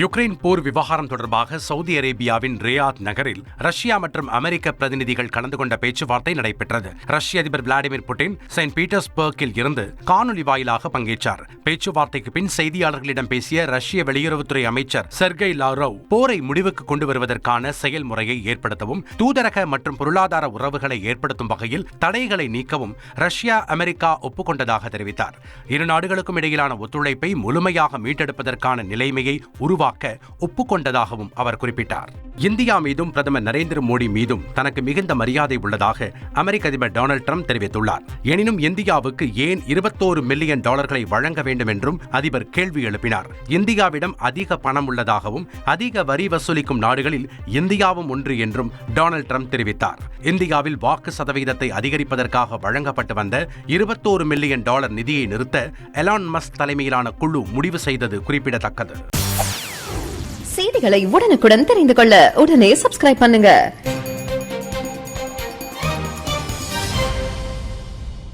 Ukraine போர் விவகாரம் தொடர்பாக Saudi அரேபியாவின் ரியாத் நகரில் ரஷ்யா மற்றும் அமெரிக்க பிரதிநிதிகள் கலந்து கொண்ட பேச்சுவார்த்தை நடைபெற்றது. ரஷ்ய அதிபர் விளாடிமிர் புட்டின் செயின்ட் பீட்டர்ஸ்பர்க்கில் இருந்து காணொலி வாயிலாக பங்கேற்றார். பேச்சுவார்த்தைக்கு பின் செய்தியாளர்களிடம் பேசிய ரஷ்ய வெளியுறவுத்துறை அமைச்சர் செர்கை லாவ்ரோவ், போரை முடிவுக்கு கொண்டு வருவதற்கான செயல்முறையை ஏற்படுத்தவும் தூதரக மற்றும் பொருளாதார உறவுகளை ஏற்படுத்தும் வகையில் தடைகளை நீக்கவும் ரஷ்யா அமெரிக்கா ஒப்புக்கொண்டதாக தெரிவித்தார். இரு நாடுகளுக்கும் இடையிலான ஒத்துழைப்பை முழுமையாக மீட்டெடுப்பதற்கான நிலைமையை உருவாக்க ஒப்புக்கொண்டதாகவும் அவர் குறிப்பிட்டார். இந்தியா மீதும் பிரதமர் நரேந்திர மோடி மீதும் தனக்கு மிகுந்த மரியாதை உள்ளதாக அமெரிக்க அதிபர் டொனால்ட் ட்ரம்ப் தெரிவித்துள்ளார். எனினும் இந்தியாவுக்கு ஏன் $21 மில்லியன் வழங்க வேண்டும் என்றும் அதிபர் கேள்வி எழுப்பினார். இந்தியாவிடம் அதிக பணம் உள்ளதாகவும் அதிக வரி வசூலிக்கும் நாடுகளில் இந்தியாவும் ஒன்று என்றும் டொனால்ட் ட்ரம்ப் தெரிவித்தார். இந்தியாவில் வாக்கு சதவீதத்தை அதிகரிப்பதற்காக வழங்கப்பட்டு வந்த $21 மில்லியன் நிதியை நிறுத்த எலான் மஸ்க் தலைமையிலான குழு முடிவு செய்தது குறிப்பிடத்தக்கது. செய்திகளை உடனுக்குடன் தெரிந்து கொள்ள உடனே சப்ஸ்கிரைப் பண்ணுங்க.